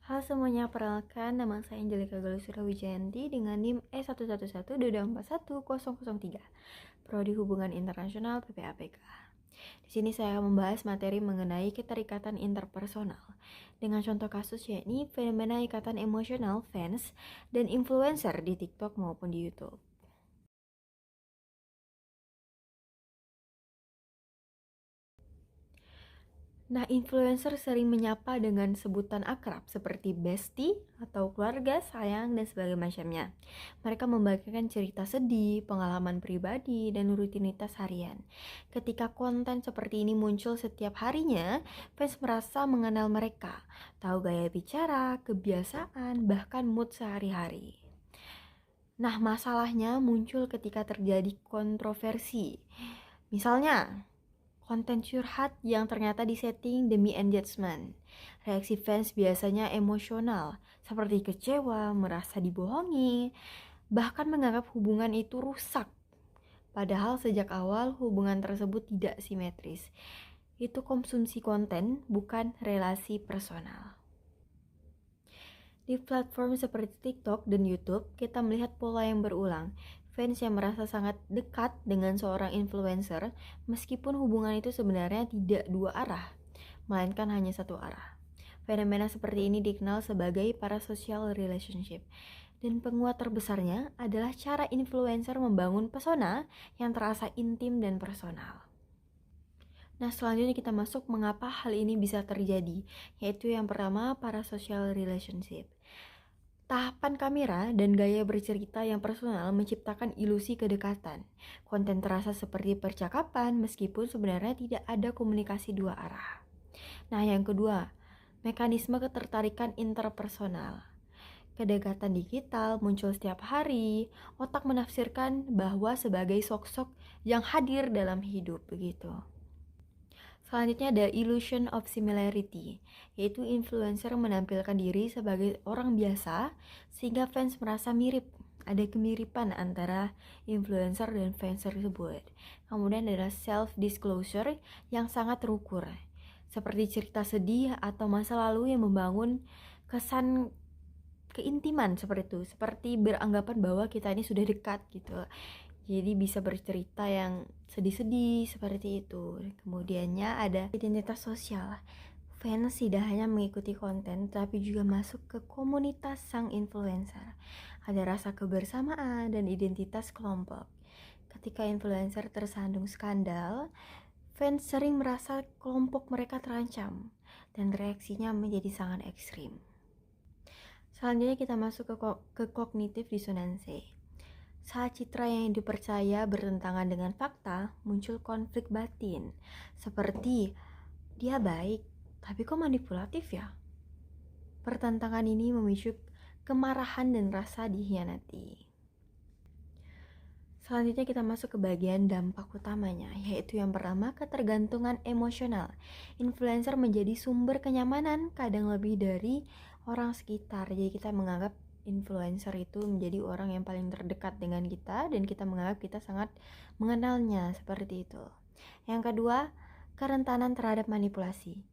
Halo semuanya, perkenalkan nama saya Angelika Galusura Wijayanti dengan NIM E11122411003, Prodi Hubungan Internasional PPAPK. Di sini saya akan membahas materi mengenai keterikatan interpersonal dengan contoh kasus yakni fenomena ikatan emosional fans dan influencer di TikTok maupun di YouTube. Nah, influencer sering menyapa dengan sebutan akrab seperti bestie atau keluarga, sayang, dan sebagainya macamnya. Mereka membagikan cerita sedih, pengalaman pribadi, dan rutinitas harian. Ketika konten seperti ini muncul setiap harinya, fans merasa mengenal mereka, tahu gaya bicara, kebiasaan, bahkan mood sehari-hari. Nah, masalahnya muncul ketika terjadi kontroversi. Misalnya, konten curhat yang ternyata disetting demi engagement. Reaksi fans biasanya emosional, seperti kecewa, merasa dibohongi, bahkan menganggap hubungan itu rusak. Padahal sejak awal hubungan tersebut tidak simetris. Itu konsumsi konten, bukan relasi personal. Di platform seperti TikTok dan YouTube, kita melihat pola yang berulang. Fans yang merasa sangat dekat dengan seorang influencer, meskipun hubungan itu sebenarnya tidak dua arah, melainkan hanya satu arah. Fenomena seperti ini dikenal sebagai parasocial relationship. Dan penguat terbesarnya adalah cara influencer membangun pesona yang terasa intim dan personal. Nah, selanjutnya kita masuk mengapa hal ini bisa terjadi, yaitu yang pertama, parasocial relationship. Tahapan kamera dan gaya bercerita yang personal menciptakan ilusi kedekatan. Konten terasa seperti percakapan meskipun sebenarnya tidak ada komunikasi dua arah. Nah, yang kedua, mekanisme ketertarikan interpersonal. Kedekatan digital muncul setiap hari, otak menafsirkan bahwa sebagai sosok yang hadir dalam hidup begitu. Selanjutnya ada illusion of similarity, yaitu influencer menampilkan diri sebagai orang biasa sehingga fans merasa mirip. Ada kemiripan antara influencer dan fans tersebut. Kemudian ada self-disclosure yang sangat terukur, seperti cerita sedih atau masa lalu yang membangun kesan keintiman seperti itu, seperti beranggapan bahwa kita ini sudah dekat gitu. Jadi bisa bercerita yang sedih-sedih seperti itu. Kemudiannya ada identitas sosial. Fans tidak hanya mengikuti konten, tapi juga masuk ke komunitas sang influencer. Ada rasa kebersamaan dan identitas kelompok. Ketika influencer tersandung skandal, fans sering merasa kelompok mereka terancam dan reaksinya menjadi sangat ekstrim. Selanjutnya kita masuk ke kognitif disonansi. Saat citra yang dipercaya bertentangan dengan fakta, muncul konflik batin. Seperti, dia baik, tapi kok manipulatif ya? Pertentangan ini memicu kemarahan dan rasa dikhianati. Selanjutnya kita masuk ke bagian dampak utamanya, yaitu yang pertama, ketergantungan emosional. Influencer menjadi sumber kenyamanan, kadang lebih dari orang sekitar. Jadi kita menganggap influencer itu menjadi orang yang paling terdekat dengan kita dan kita menganggap kita sangat mengenalnya, seperti itu. Yang kedua, kerentanan terhadap manipulasi.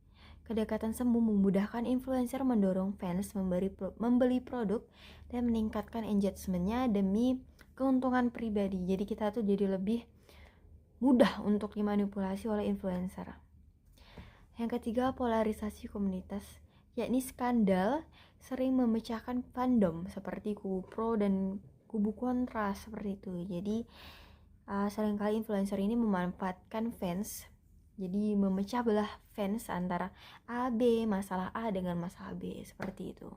Kedekatan semu memudahkan influencer mendorong fans membeli produk dan meningkatkan engagementnya demi keuntungan pribadi. Jadi kita tuh jadi lebih mudah untuk dimanipulasi oleh influencer. Yang ketiga, polarisasi komunitas, yakni skandal sering memecahkan fandom seperti kubu pro dan kubu kontra seperti itu. Jadi seringkali influencer ini memanfaatkan fans, jadi memecah belah fans antara A, B, masalah A dengan masalah B seperti itu.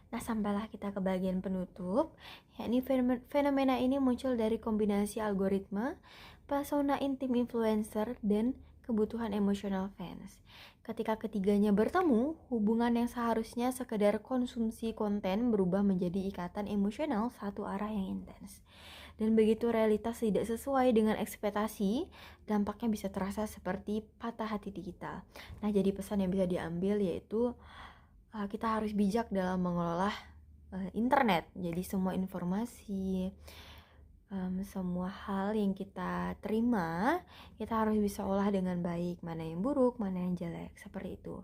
Nah, sampailah kita ke bagian penutup, yakni fenomena ini muncul dari kombinasi algoritma, persona intim influencer, dan kebutuhan emosional fans. Ketika ketiganya bertemu, hubungan yang seharusnya sekedar konsumsi konten berubah menjadi ikatan emosional satu arah yang intens. Dan begitu realitas tidak sesuai dengan ekspektasi, dampaknya bisa terasa seperti patah hati digital. Nah, jadi pesan yang bisa diambil yaitu kita harus bijak dalam mengelola internet. Jadi semua informasi, semua hal yang kita terima, kita harus bisa olah dengan baik. Mana yang buruk, mana yang jelek, seperti itu.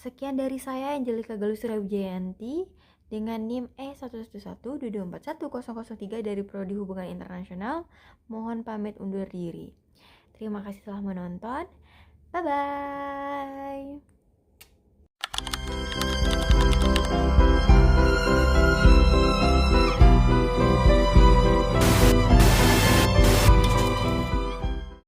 Sekian dari saya, Angelika Galusura Wijayanti, dengan NIM E11122410003 dari Prodi Hubungan Internasional. Mohon pamit undur diri. Terima kasih telah menonton. Bye-bye.